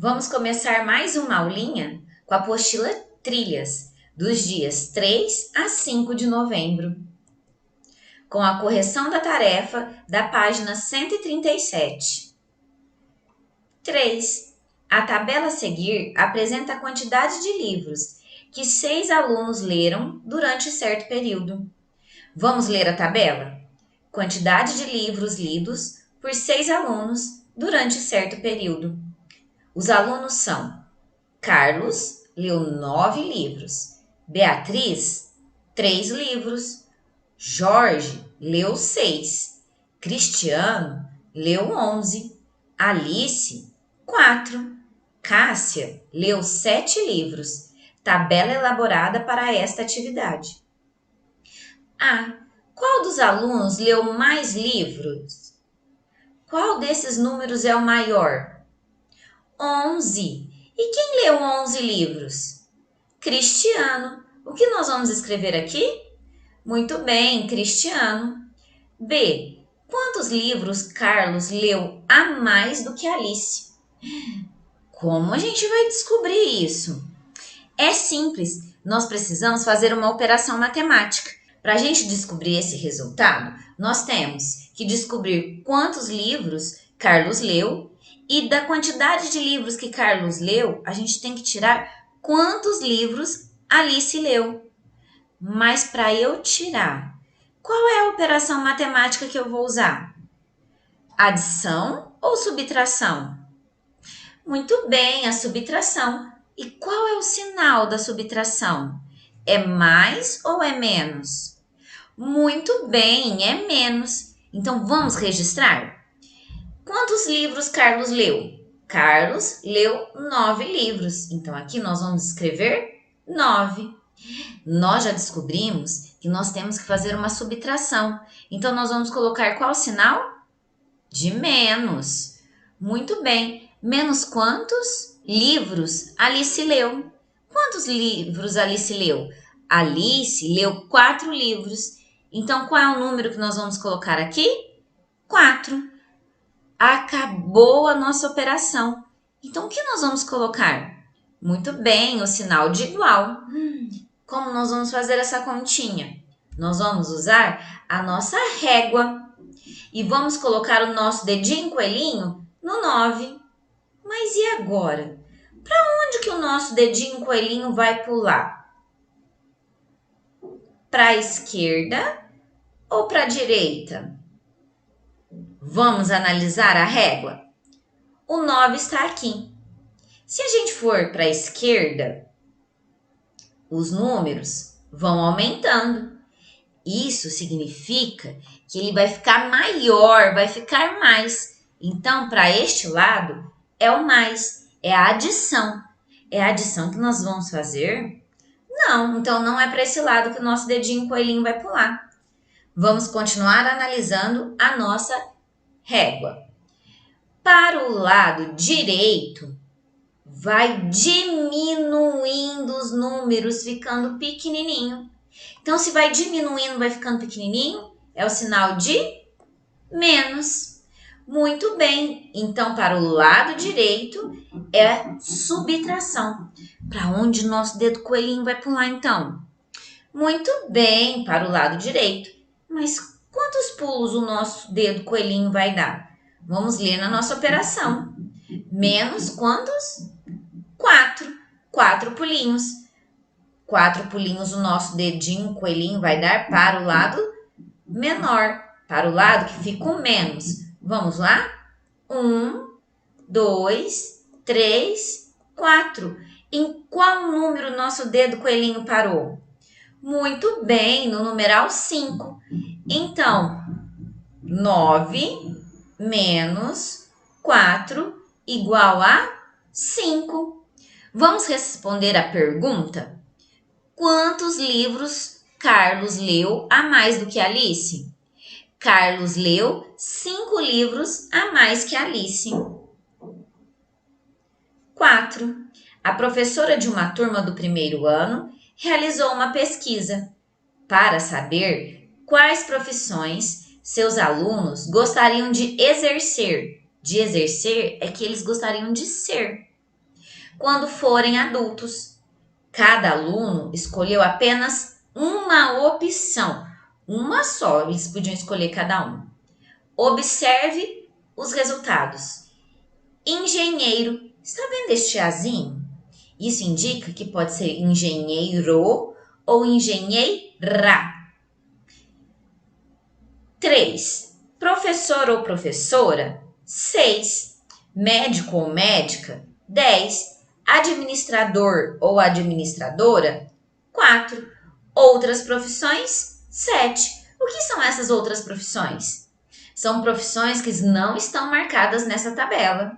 Vamos começar mais uma aulinha com a apostila Trilhas, dos dias 3 a 5 de novembro, com a correção da tarefa da página 137. 3. A tabela a seguir apresenta a quantidade de livros que 6 alunos leram durante certo período. Vamos ler a tabela? Quantidade de livros lidos por 6 alunos durante certo período. Os alunos são: Carlos leu 9 livros, Beatriz, 3 livros, Jorge leu 6, Cristiano leu 11, Alice, 4, Cássia leu 7 livros. Tabela elaborada para esta atividade. A. Qual dos alunos leu mais livros? Qual desses números é o maior? 11. E quem leu 11 livros? Cristiano. O que nós vamos escrever aqui? Muito bem, Cristiano. B. Quantos livros Carlos leu a mais do que Alice? Como a gente vai descobrir isso? É simples, nós precisamos fazer uma operação matemática. Para a gente descobrir esse resultado, nós temos que descobrir quantos livros Carlos leu e da quantidade de livros que Carlos leu, a gente tem que tirar quantos livros Alice leu. Mas para eu tirar, qual é a operação matemática que eu vou usar? Adição ou subtração? Muito bem, a subtração. E qual é o sinal da subtração? É mais ou é menos? Muito bem, é menos. Então vamos registrar? Quantos livros Carlos leu? Carlos leu 9 livros. Então aqui nós vamos escrever 9. Nós já descobrimos que nós temos que fazer uma subtração. Então nós vamos colocar qual sinal? De menos. Muito bem. Menos quantos livros Alice leu? Quantos livros Alice leu? Alice leu 4 livros. Então, qual é o número que nós vamos colocar aqui? 4. Acabou a nossa operação. Então, o que nós vamos colocar? Muito bem, o sinal de igual. Como nós vamos fazer essa continha? Nós vamos usar a nossa régua. E vamos colocar o nosso dedinho coelhinho no 9. Mas e agora? Para onde que o nosso dedinho coelhinho vai pular? Para a esquerda ou para a direita? Vamos analisar a régua? O 9 está aqui. Se a gente for para a esquerda, os números vão aumentando. Isso significa que ele vai ficar maior, vai ficar mais. Então, para este lado, é o mais, é a adição. É a adição que nós vamos fazer? Não, então não é para esse lado que o nosso dedinho coelhinho vai pular. Vamos continuar analisando a nossa régua. Para o lado direito, vai diminuindo os números, ficando pequenininho. Então, se vai diminuindo, vai ficando pequenininho, é o sinal de menos. Muito bem, então para o lado direito é subtração. Para onde nosso dedo coelhinho vai pular então? Muito bem, para o lado direito. Mas quantos pulos o nosso dedo coelhinho vai dar? Vamos ler na nossa operação. Menos quantos? 4. 4 pulinhos. 4 pulinhos o nosso dedinho coelhinho vai dar para o lado menor, para o lado que fica o menos. Vamos lá? 1, 2, 3, 4. Em qual número nosso dedo coelhinho parou? Muito bem, no numeral 5. Então, 9 menos 4 igual a 5. Vamos responder a pergunta? Quantos livros Carlos leu a mais do que Alice? Carlos leu 5 livros a mais que Alice. 4. A professora de uma turma do primeiro ano realizou uma pesquisa para saber quais profissões seus alunos gostariam de exercer. De exercer é que eles gostariam de ser. quando forem adultos. Cada aluno escolheu apenas uma opção, uma só, eles podiam escolher cada um. Observe os resultados. Engenheiro, está vendo este azinho? Isso indica que pode ser engenheiro ou engenheira. 3. Professor ou professora, 6. Médico ou médica, 10. Administrador ou administradora, 4. Outras profissões, 7. O que são essas outras profissões? São profissões que não estão marcadas nessa tabela.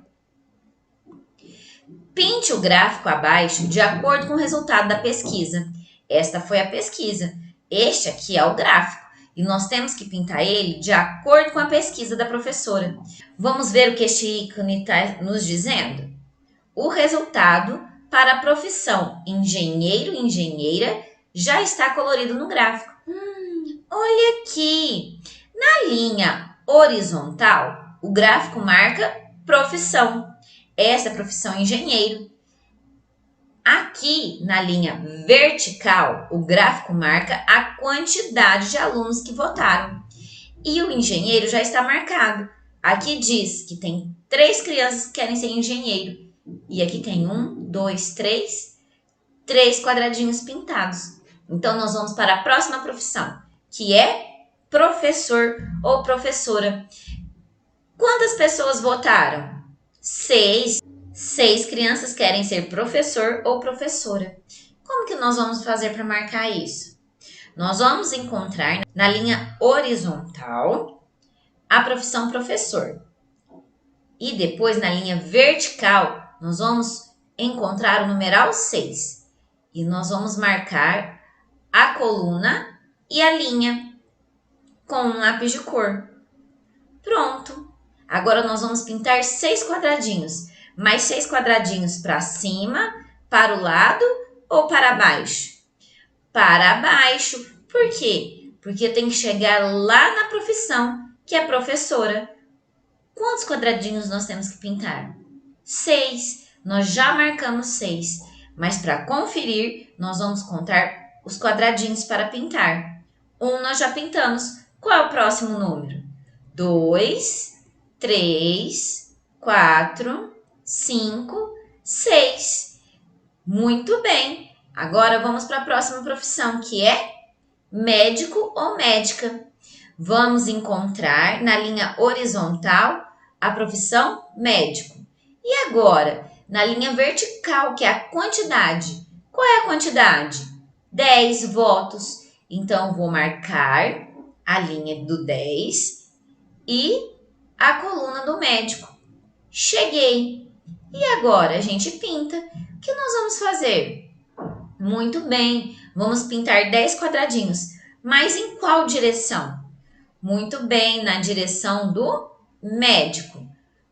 Pinte o gráfico abaixo de acordo com o resultado da pesquisa. Esta foi a pesquisa. Este aqui é o gráfico. E nós temos que pintar ele de acordo com a pesquisa da professora. Vamos ver o que este ícone está nos dizendo? O resultado para a profissão engenheiro e engenheira já está colorido no gráfico. Olha aqui! Na linha horizontal, o gráfico marca profissão. Essa é a profissão engenheiro. Aqui, na linha vertical, o gráfico marca a quantidade de alunos que votaram. E o engenheiro já está marcado. Aqui diz que tem 3 crianças que querem ser engenheiro. E aqui tem 1, 2, 3 quadradinhos pintados. Então, nós vamos para a próxima profissão, que é professor ou professora. Quantas pessoas votaram? 6. 6 crianças querem ser professor ou professora. Como que nós vamos fazer para marcar isso? Nós vamos encontrar na linha horizontal a profissão professor. E depois na linha vertical nós vamos encontrar o numeral 6. E nós vamos marcar a coluna e a linha com um lápis de cor. Pronto! Agora nós vamos pintar 6 quadradinhos. Mais 6 quadradinhos para cima, para o lado ou para baixo? Para baixo. Por quê? Porque eu tenho que chegar lá na profissão, que é professora. Quantos quadradinhos nós temos que pintar? 6. Nós já marcamos 6. Mas para conferir, nós vamos contar os quadradinhos para pintar. 1 nós já pintamos. Qual é o próximo número? 2, 3, 4... 5, 6. Muito bem. Agora vamos para a próxima profissão, que é médico ou médica. Vamos encontrar na linha horizontal a profissão médico. E agora, na linha vertical, que é a quantidade. Qual é a quantidade? 10 votos. Então, vou marcar a linha do 10 e a coluna do médico. Cheguei. E agora a gente pinta. O que nós vamos fazer? Muito bem, vamos pintar 10 quadradinhos. Mas em qual direção? Muito bem, na direção do médico.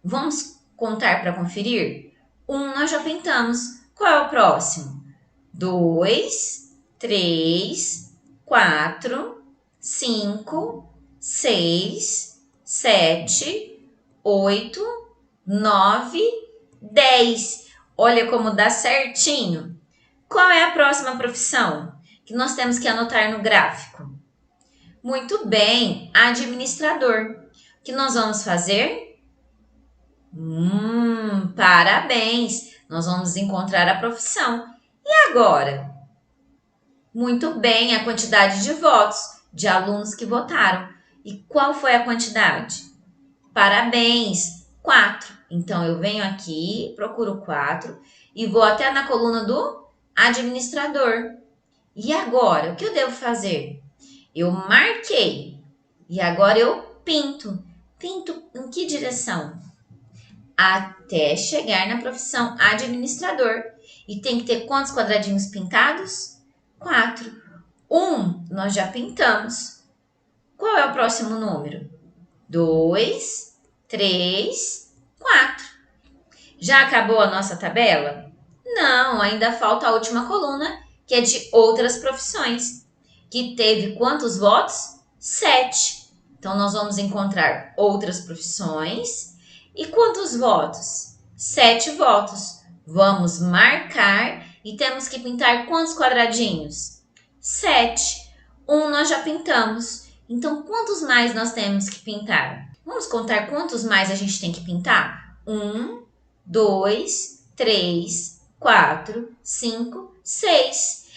Vamos contar para conferir? 1 nós já pintamos. Qual é o próximo? 2, 3, 4, 5, 6, 7, 8, 9, 10. Olha como dá certinho. Qual é a próxima profissão que nós temos que anotar no gráfico? Muito bem, administrador. O que nós vamos fazer? Parabéns! Nós vamos encontrar a profissão. E agora? Muito bem, a quantidade de votos, de alunos que votaram. E qual foi a quantidade? Parabéns! 4. Então, eu venho aqui, procuro 4 e vou até na coluna do administrador. E agora, o que eu devo fazer? Eu marquei e agora eu pinto. Pinto em que direção? Até chegar na profissão administrador. E tem que ter quantos quadradinhos pintados? 4. 1 nós já pintamos. Qual é o próximo número? 2, 3, 4. Já acabou a nossa tabela? Não, ainda falta a última coluna, que é de outras profissões, que teve quantos votos? 7. Então, nós vamos encontrar outras profissões. E quantos votos? 7 votos. Vamos marcar e temos que pintar quantos quadradinhos? 7. Nós já pintamos. Então, quantos mais nós temos que pintar? Vamos contar quantos mais a gente tem que pintar? 2, 3, 4, 5, 6.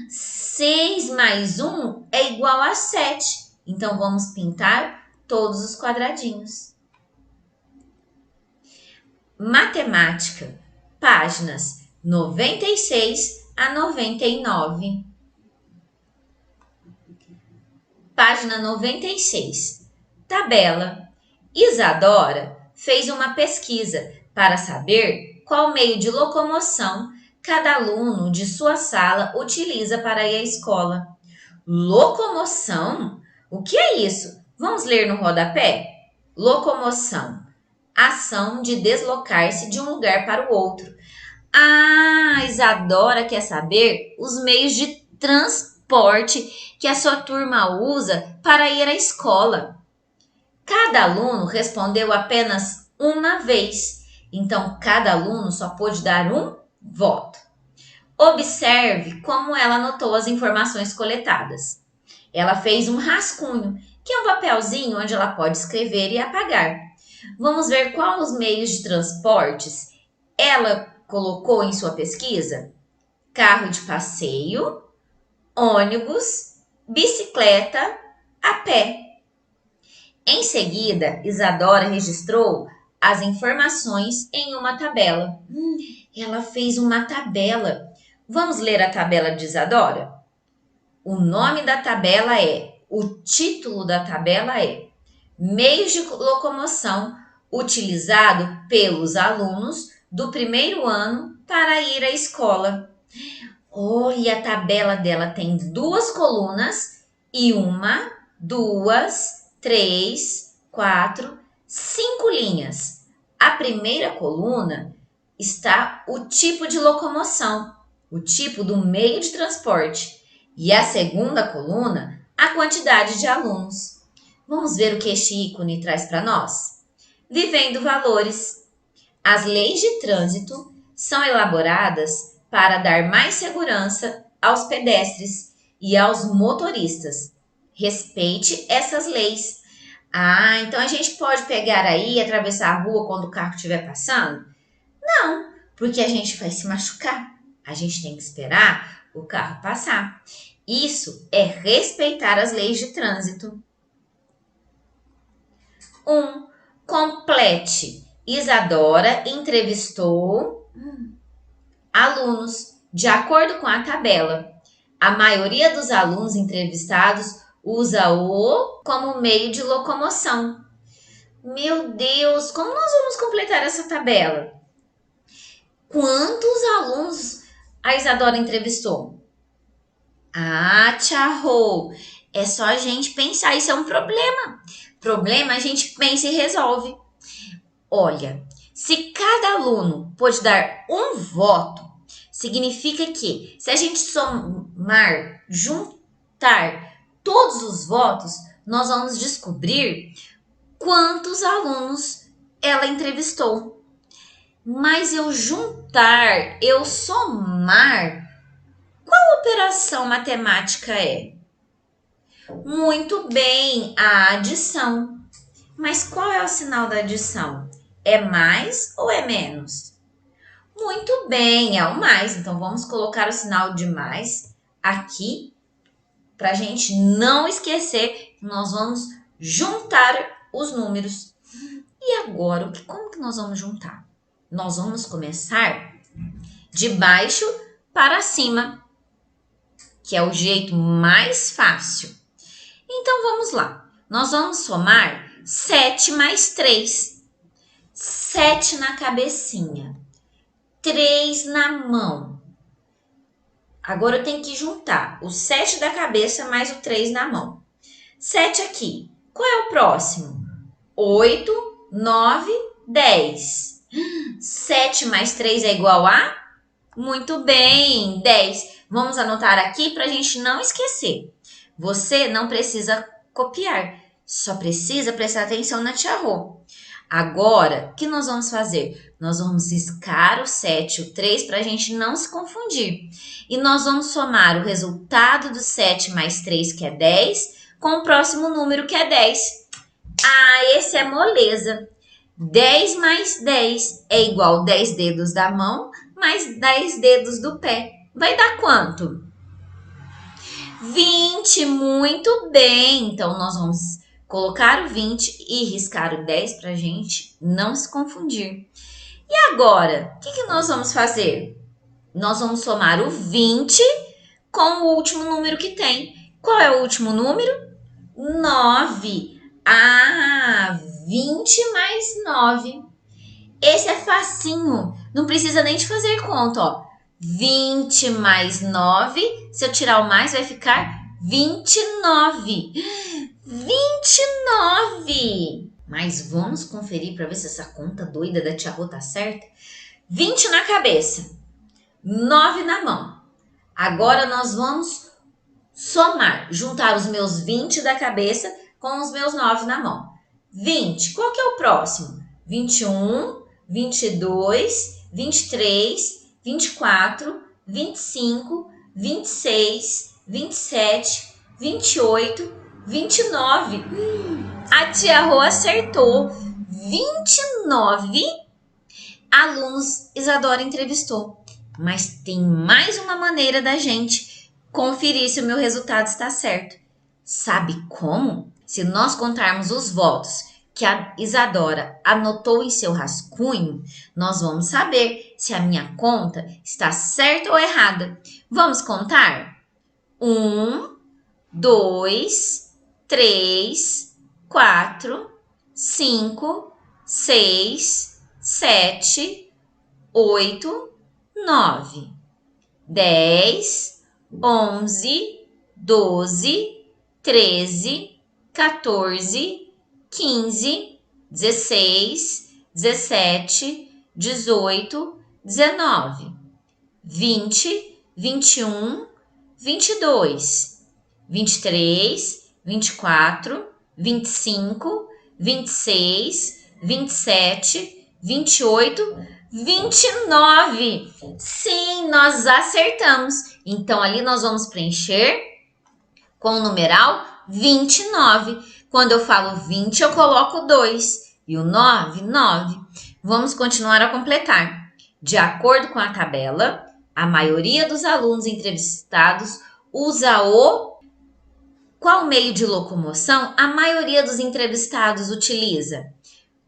6 mais 1 é igual a 7. Então, vamos pintar todos os quadradinhos. Matemática, páginas 96 a 99. Página 96. Tabela. Isadora fez uma pesquisa para saber qual meio de locomoção cada aluno de sua sala utiliza para ir à escola. Locomoção? O que é isso? Vamos ler no rodapé? Locomoção. Ação de deslocar-se de um lugar para o outro. Ah, Isadora quer saber os meios de transporte que a sua turma usa para ir à escola. Cada aluno respondeu apenas uma vez, então cada aluno só pôde dar um voto. Observe como ela anotou as informações coletadas. Ela fez um rascunho, que é um papelzinho onde ela pode escrever e apagar. Vamos ver quais os meios de transportes ela colocou em sua pesquisa? Carro de passeio, ônibus, bicicleta, a pé. Em seguida, Isadora registrou as informações em uma tabela. Ela fez uma tabela. Vamos ler a tabela de Isadora? O nome da tabela o título da tabela é Meios de locomoção utilizado pelos alunos do primeiro ano para ir à escola. E a tabela dela tem 2 colunas e 1, 2, 3, 4, 5 linhas. A primeira coluna está o tipo de locomoção, o tipo do meio de transporte. E a segunda coluna, a quantidade de alunos. Vamos ver o que este ícone traz para nós? Vivendo valores. As leis de trânsito são elaboradas para dar mais segurança aos pedestres e aos motoristas. Respeite essas leis. Então a gente pode pegar aí e atravessar a rua quando o carro estiver passando? Não, porque a gente vai se machucar. A gente tem que esperar o carro passar. Isso é respeitar as leis de trânsito. Complete. Isadora entrevistou alunos de acordo com a tabela. A maioria dos alunos entrevistados usa o como meio de locomoção. Meu Deus, como nós vamos completar essa tabela? Quantos alunos a Isadora entrevistou? Tia Rô, é só a gente pensar, isso é um problema. Problema a gente pensa e resolve. Olha, se cada aluno pode dar um voto, significa que se a gente somar, juntar todos os votos, nós vamos descobrir quantos alunos ela entrevistou. Mas eu juntar, eu somar, qual operação matemática é? Muito bem, a adição. Mas qual é o sinal da adição? É mais ou é menos? Muito bem, é o mais. Então, vamos colocar o sinal de mais aqui para a gente não esquecer que nós vamos juntar os números. E agora, como que nós vamos juntar? Nós vamos começar de baixo para cima, que é o jeito mais fácil. Então, vamos lá. Nós vamos somar 7 mais 3. 7 na cabecinha. 3 na mão. Agora eu tenho que juntar o 7 da cabeça mais o 3 na mão. 7 aqui. Qual é o próximo? 8, 9, 10. 7 mais 3 é igual a? Muito bem, 10. Vamos anotar aqui para a gente não esquecer. Você não precisa copiar, só precisa prestar atenção na tia Rô. Agora, o que nós vamos fazer? Nós vamos riscar o 7 e o 3 para a gente não se confundir. E nós vamos somar o resultado do 7 mais 3, que é 10, com o próximo número, que é 10. Ah, esse é moleza. 10 mais 10 é igual 10 dedos da mão mais 10 dedos do pé. Vai dar quanto? 20, muito bem. Então, nós vamos colocar o 20 e riscar o 10 para a gente não se confundir. E agora, o que nós vamos fazer? Nós vamos somar o 20 com o último número que tem. Qual é o último número? 9. Ah, 20 mais 9. Esse é facinho. Não precisa nem de fazer conta, ó. 20 mais 9. Se eu tirar o mais, vai ficar 29. 29! Mas vamos conferir para ver se essa conta doida da tia Rô tá certa? 20 na cabeça, 9 na mão. Agora nós vamos somar, juntar os meus 20 da cabeça com os meus 9 na mão. 20, qual que é o próximo? 21, 22, 23, 24, 25, 26, 27, 28, 29. A tia Rô acertou. 29 alunos Isadora entrevistou. Mas tem mais uma maneira da gente conferir se o meu resultado está certo. Sabe como? Se nós contarmos os votos que a Isadora anotou em seu rascunho, nós vamos saber se a minha conta está certa ou errada. Vamos contar? 1, 2, 3, 4, 5, 6, 7, 8, 9, 10, 11, 12, 13, 14, 15, 16, 17, 18, 19, 20, 21, 22, 23, 24, 25, 26, 27, 28, 29. Sim, nós acertamos. Então, ali nós vamos preencher com o numeral 29. Quando eu falo 20, eu coloco 2. E o 9, 9. Vamos continuar a completar. De acordo com a tabela, a maioria dos alunos entrevistados usa o... Qual meio de locomoção a maioria dos entrevistados utiliza?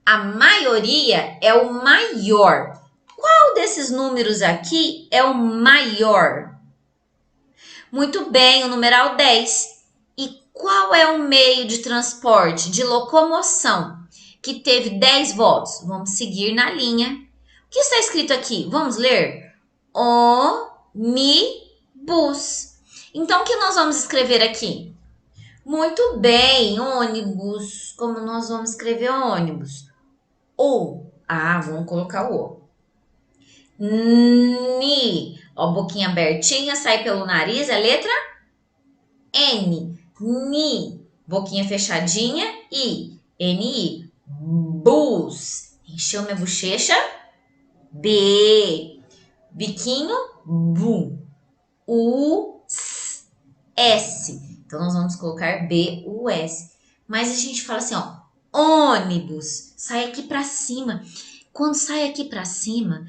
A maioria é o maior. Qual desses números aqui é o maior? Muito bem, o numeral 10. E qual é o meio de transporte, de locomoção, que teve 10 votos? Vamos seguir na linha. O que está escrito aqui? Vamos ler? Ônibus. Então, o que nós vamos escrever aqui? Muito bem, ônibus. Como nós vamos escrever ônibus? O. Ah, vamos colocar o O. Ni. Ó, boquinha abertinha, sai pelo nariz, a letra N. Ni. Boquinha fechadinha, I. N-I. Bus. Encheu minha bochecha. B. Biquinho. Bu. U-S. Então, nós vamos colocar B-U-S. Mas a gente fala assim, ó. Ônibus. Sai aqui pra cima. Quando sai aqui pra cima,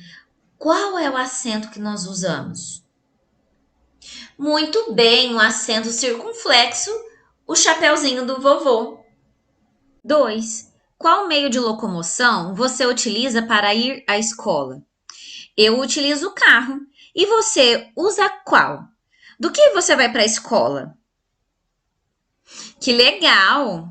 qual é o acento que nós usamos? Muito bem, o acento circunflexo, o chapeuzinho do vovô. 2. Qual meio de locomoção você utiliza para ir à escola? Eu utilizo o carro. E você usa qual? Do que você vai para a escola? Que legal!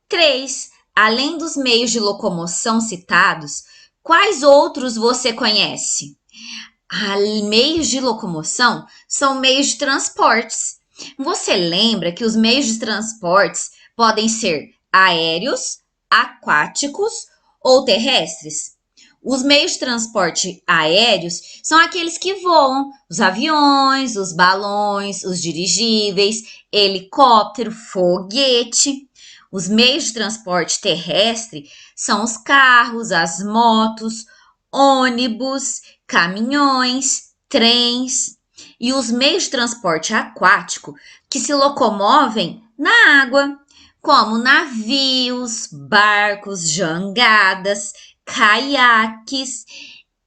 3. Além dos meios de locomoção citados, quais outros você conhece? Meios de locomoção são meios de transportes. Você lembra que os meios de transportes podem ser aéreos, aquáticos ou terrestres? Os meios de transporte aéreos são aqueles que voam, os aviões, os balões, os dirigíveis, helicóptero, foguete. Os meios de transporte terrestre são os carros, as motos, ônibus, caminhões, trens e os meios de transporte aquático que se locomovem na água, como navios, barcos, jangadas, caiaques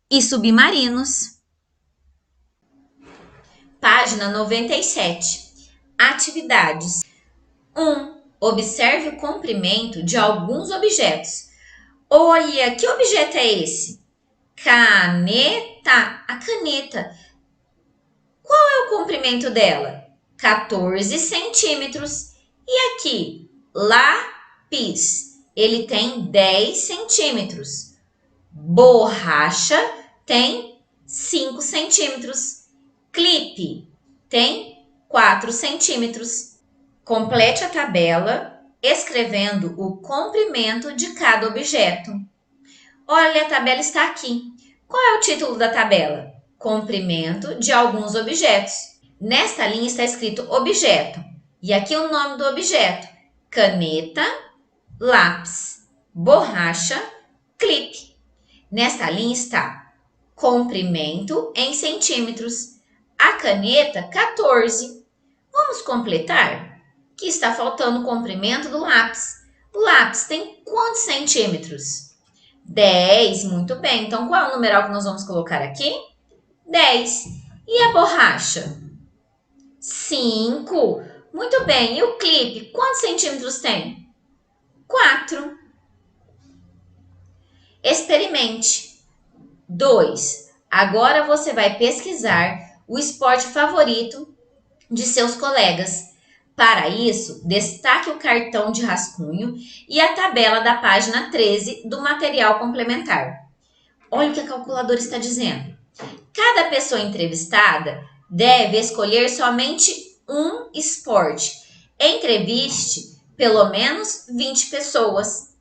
e submarinos. Página 97. Atividades. 1. Observe o comprimento de alguns objetos. Olha, que objeto é esse? Caneta. A caneta. Qual é o comprimento dela? 14 centímetros. E aqui? Lápis. Ele tem 10 centímetros. Borracha tem 5 centímetros. Clipe tem 4 centímetros. Complete a tabela escrevendo o comprimento de cada objeto. Olha, a tabela está aqui. Qual é o título da tabela? Comprimento de alguns objetos. Nesta linha está escrito objeto. E aqui o nome do objeto: caneta, lápis, borracha, clipe. Nesta linha está comprimento em centímetros. A caneta, 14. Vamos completar? Que está faltando o comprimento do lápis. O lápis tem quantos centímetros? 10, muito bem. Então, qual é o numeral que nós vamos colocar aqui? 10. E a borracha? 5. Muito bem. E o clipe, quantos centímetros tem? 4. Experimente. 2. Agora você vai pesquisar o esporte favorito de seus colegas. Para isso, destaque o cartão de rascunho e a tabela da página 13 do material complementar. Olha o que a calculadora está dizendo. Cada pessoa entrevistada deve escolher somente um esporte. Entreviste pelo menos 20 pessoas.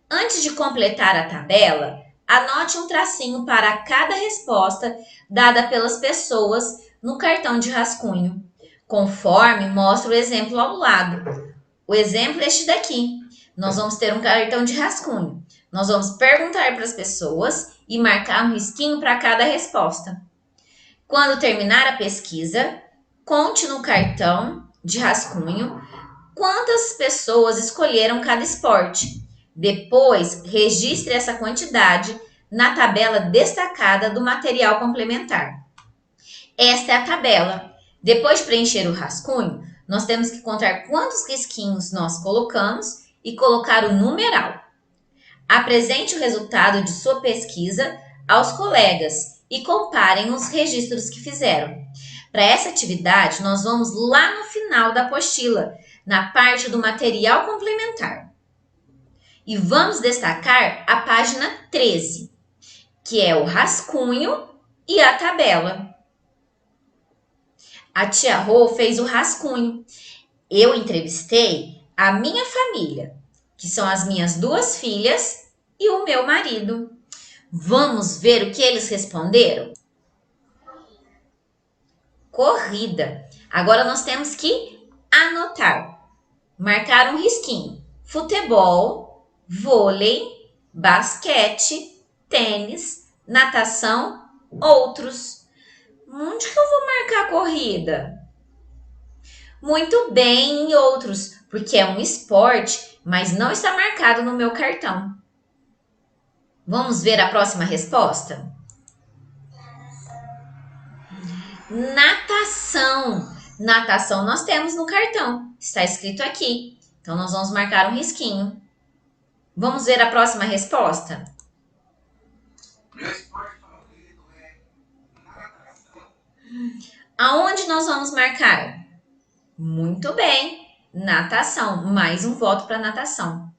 Antes de completar a tabela, anote um tracinho para cada resposta dada pelas pessoas no cartão de rascunho, conforme mostra o exemplo ao lado. O exemplo é este daqui. Nós vamos ter um cartão de rascunho. Nós vamos perguntar para as pessoas e marcar um risquinho para cada resposta. Quando terminar a pesquisa, conte no cartão de rascunho quantas pessoas escolheram cada esporte. Depois, registre essa quantidade na tabela destacada do material complementar. Esta é a tabela. Depois de preencher o rascunho, nós temos que contar quantos risquinhos nós colocamos e colocar o numeral. Apresente o resultado de sua pesquisa aos colegas e comparem os registros que fizeram. Para essa atividade, nós vamos lá no final da apostila, na parte do material complementar. E vamos destacar a página 13, que é o rascunho e a tabela. A tia Rô fez o rascunho. Eu entrevistei a minha família, que são as minhas 2 filhas e o meu marido. Vamos ver o que eles responderam? Corrida. Agora nós temos que anotar. Marcar um risquinho. Futebol, vôlei, basquete, tênis, natação, outros. Onde que eu vou marcar corrida? Muito bem, em outros, porque é um esporte, mas não está marcado no meu cartão. Vamos ver a próxima resposta? Natação. Natação nós temos no cartão. Está escrito aqui. Então, nós vamos marcar um risquinho. Vamos ver a próxima resposta? Aonde nós vamos marcar? Muito bem. Natação. Mais um voto para natação.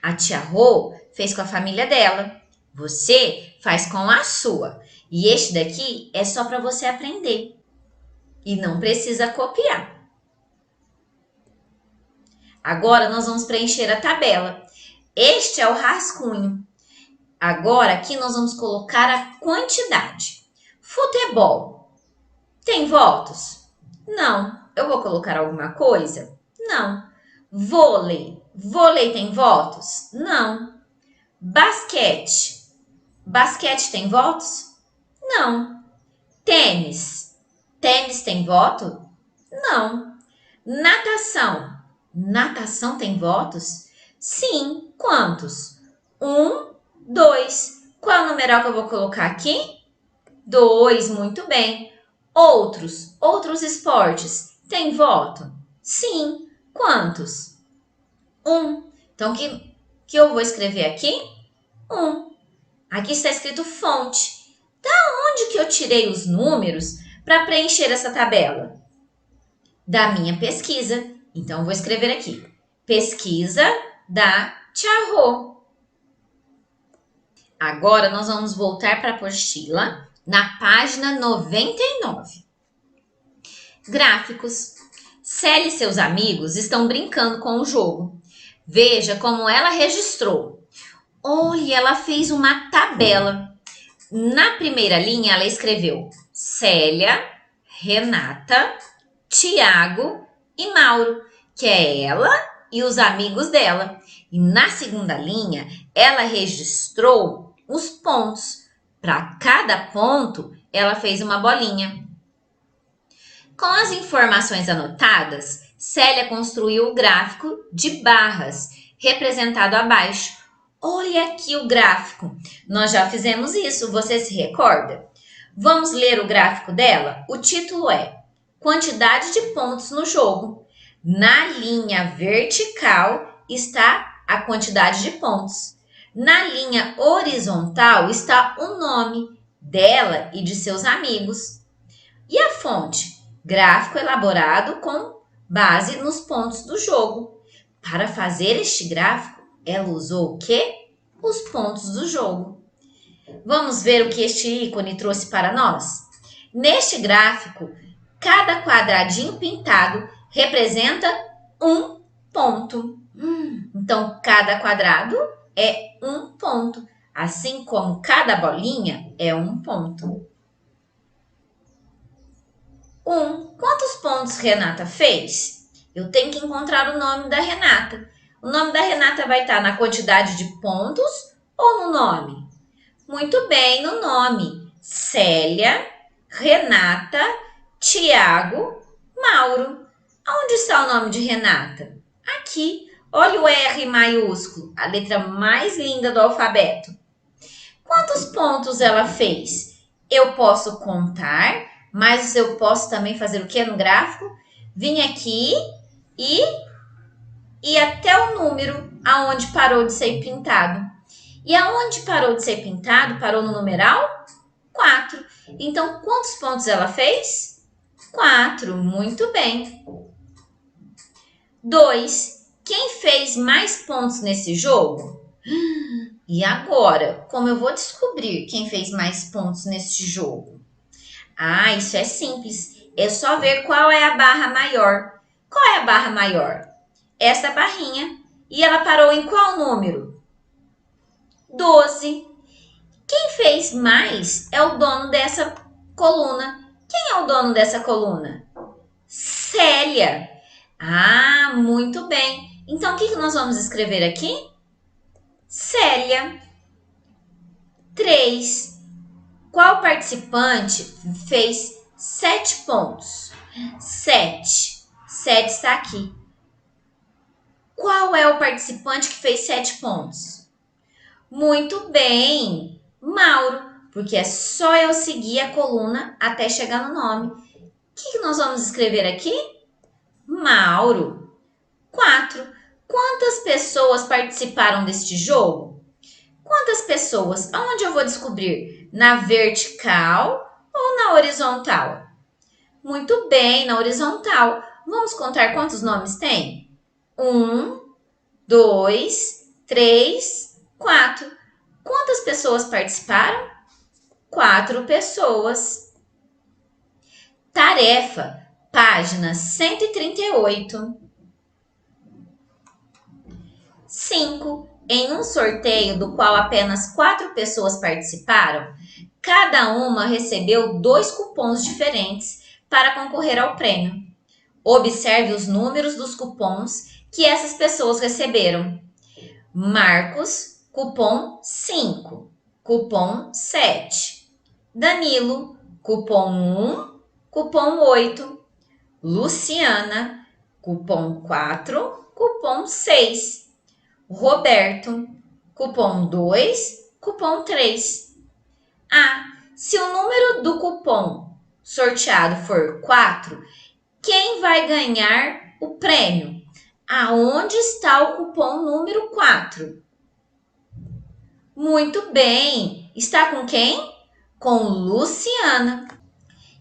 A tia Rô fez com a família dela. Você faz com a sua. E este daqui é só para você aprender. E não precisa copiar. Agora nós vamos preencher a tabela. Este é o rascunho. Agora aqui nós vamos colocar a quantidade. Futebol. Tem votos? Não. Eu vou colocar alguma coisa? Não. Vôlei. Vôlei tem votos? Não. Basquete. Basquete tem votos? Não. Tênis. Tênis tem voto? Não. Natação. Natação tem votos? Sim. Quantos? 1, 2. Qual é o numeral que eu vou colocar aqui? 2. Muito bem. Outros esportes tem voto? Sim. Quantos? 1. Então, que eu vou escrever aqui? 1. Aqui está escrito fonte. Da onde que eu tirei os números para preencher essa tabela? Da minha pesquisa. Então, eu vou escrever aqui. Pesquisa da Tia Rô. Agora, nós vamos voltar para a apostila na página 99. Gráficos. Célia e seus amigos estão brincando com o jogo. Veja como ela registrou. Olha, ela fez uma tabela. Na primeira linha, ela escreveu Célia, Renata, Tiago e Mauro, que é ela e os amigos dela. E na segunda linha, ela registrou os pontos. Para cada ponto, ela fez uma bolinha. Com as informações anotadas, Célia construiu o gráfico de barras, representado abaixo. Olha aqui o gráfico. Nós já fizemos isso, você se recorda? Vamos ler o gráfico dela? O título é Quantidade de pontos no jogo. Na linha vertical está a quantidade de pontos. Na linha horizontal está o nome dela e de seus amigos. E a fonte? Gráfico elaborado com base nos pontos do jogo. Para fazer este gráfico, ela usou o quê? Os pontos do jogo. Vamos ver o que este ícone trouxe para nós? Neste gráfico, cada quadradinho pintado representa um ponto. Então, cada quadrado é um ponto, assim como cada bolinha é um ponto. Quantos pontos Renata fez? Eu tenho que encontrar o nome da Renata. O nome da Renata vai estar na quantidade de pontos ou no nome? Muito bem, no nome. Célia, Renata, Tiago, Mauro. Onde está o nome de Renata? Aqui. Olha o R maiúsculo, a letra mais linda do alfabeto. Quantos pontos ela fez? Eu posso contar, mas eu posso também fazer o que no gráfico? Vim aqui e até o número aonde parou de ser pintado. E aonde parou de ser pintado, parou no numeral 4. Então, quantos pontos ela fez? 4. Muito bem. 2. Quem fez mais pontos nesse jogo? E agora, como eu vou descobrir quem fez mais pontos neste jogo? Ah, isso é simples. É só ver qual é a barra maior. Qual é a barra maior? Esta barrinha. E ela parou em qual número? 12. Quem fez mais é o dono dessa coluna. Quem é o dono dessa coluna? Célia. Ah, muito bem. Então, o que nós vamos escrever aqui? Célia. 3. Qual participante fez 7 pontos? 7. 7 está aqui. Qual é o participante que fez 7 pontos? Muito bem, Mauro, porque é só eu seguir a coluna até chegar no nome. O que nós vamos escrever aqui? Mauro. 4. Quantas pessoas participaram deste jogo? Quantas pessoas? Aonde eu vou descobrir? Na vertical ou na horizontal? Muito bem, na horizontal. Vamos contar quantos nomes tem? 1, 2, 3, 4. Quantas pessoas participaram? 4 pessoas. Tarefa, página 138. 5. Em um sorteio do qual apenas 4 pessoas participaram, cada uma recebeu 2 cupons diferentes para concorrer ao prêmio. Observe os números dos cupons que essas pessoas receberam. Marcos, cupom 5. cupom 7. Danilo, cupom 1, cupom 8. Luciana, cupom 4, cupom 6. Roberto, cupom 2, cupom 3. Se o número do cupom sorteado for 4, quem vai ganhar o prêmio? Aonde está o cupom número 4? Muito bem! Está com quem? Com Luciana.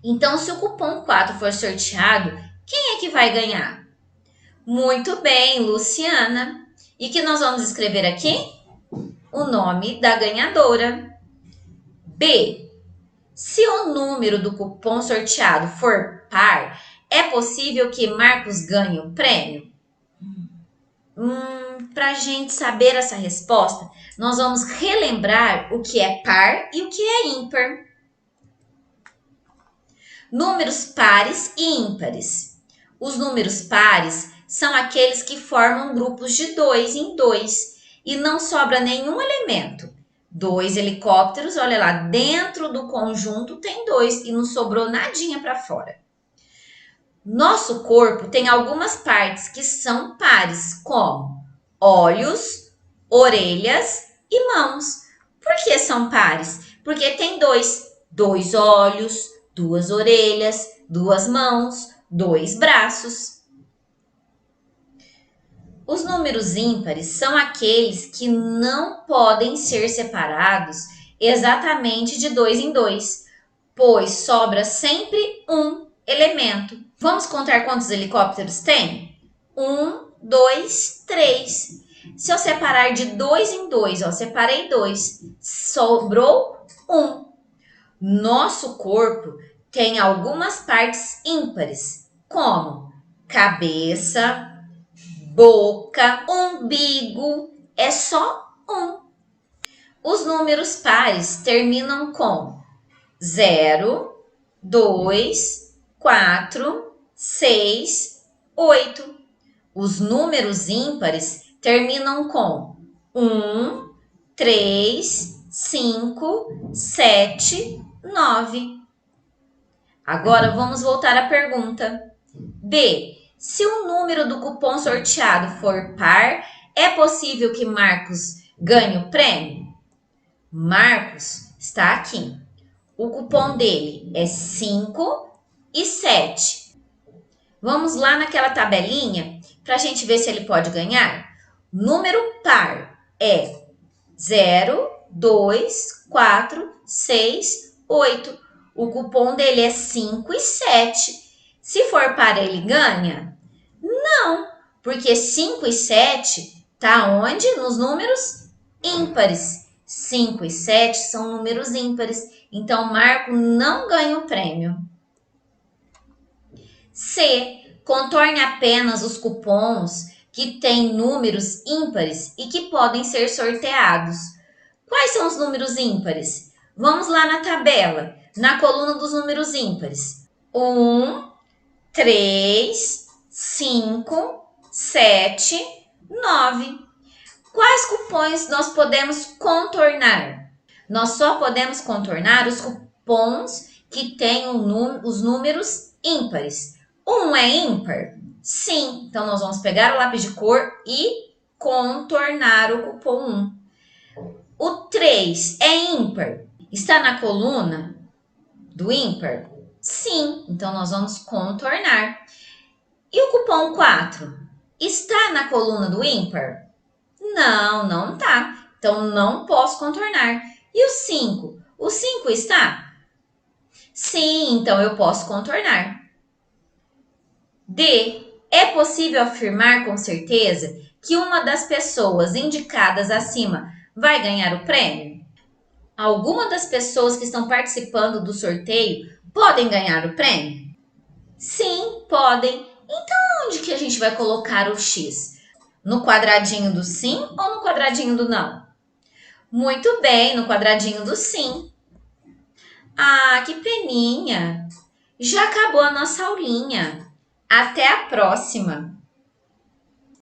Então, se o cupom 4 for sorteado, quem é que vai ganhar? Muito bem, Luciana. E que nós vamos escrever aqui? O nome da ganhadora. B. Se o número do cupom sorteado for par, é possível que Marcos ganhe o prêmio? Para a gente saber essa resposta, nós vamos relembrar o que é par e o que é ímpar. Números pares e ímpares. Os números pares são aqueles que formam grupos de 2 em 2 e não sobra nenhum elemento. 2 helicópteros, olha lá, dentro do conjunto tem 2 e não sobrou nadinha para fora. Nosso corpo tem algumas partes que são pares, como olhos, orelhas e mãos. Por que são pares? Porque tem dois olhos, 2 orelhas, 2 mãos, 2 braços. Os números ímpares são aqueles que não podem ser separados exatamente de 2 em 2, pois sobra sempre um elemento. Vamos contar quantos helicópteros tem? 1, 2, 3. Se eu separar de 2 em 2, separei 2, sobrou 1. Nosso corpo tem algumas partes ímpares, como cabeça, boca, umbigo, é só um. Os números pares terminam com 0, 2, 4, 6, 8. Os números ímpares terminam com 1, 3, 5, 7, 9. Agora vamos voltar à pergunta. B. Se o número do cupom sorteado for par, é possível que Marcos ganhe o prêmio? Marcos está aqui. O cupom dele é 5 e 7. Vamos lá naquela tabelinha para a gente ver se ele pode ganhar? Número par é 0, 2, 4, 6, 8. O cupom dele é 5 e 7. Se for par, ele ganha? Não, porque 5 e 7 tá onde? Nos números ímpares. 5 e 7 são números ímpares. Então, Marco não ganha o prêmio. C. Contorne apenas os cupons que têm números ímpares e que podem ser sorteados. Quais são os números ímpares? Vamos lá na tabela, na coluna dos números ímpares. 1, 3, 5, 7, 9. Quais cupons nós podemos contornar? Nós só podemos contornar os cupons que têm os números ímpares. 1 é ímpar? Sim. Então, nós vamos pegar o lápis de cor e contornar o cupom 1. O 3 é ímpar? Está na coluna do ímpar? Sim. Então, nós vamos contornar. E o cupom 4? Está na coluna do ímpar? Não, não tá. Então, não posso contornar. E o 5? O 5 está? Sim, então eu posso contornar. D. É possível afirmar com certeza que uma das pessoas indicadas acima vai ganhar o prêmio? Alguma das pessoas que estão participando do sorteio podem ganhar o prêmio? Sim, podem. Então, onde que a gente vai colocar o X? No quadradinho do sim ou no quadradinho do não? Muito bem, no quadradinho do sim. Ah, que peninha! Já acabou a nossa aulinha. Até a próxima!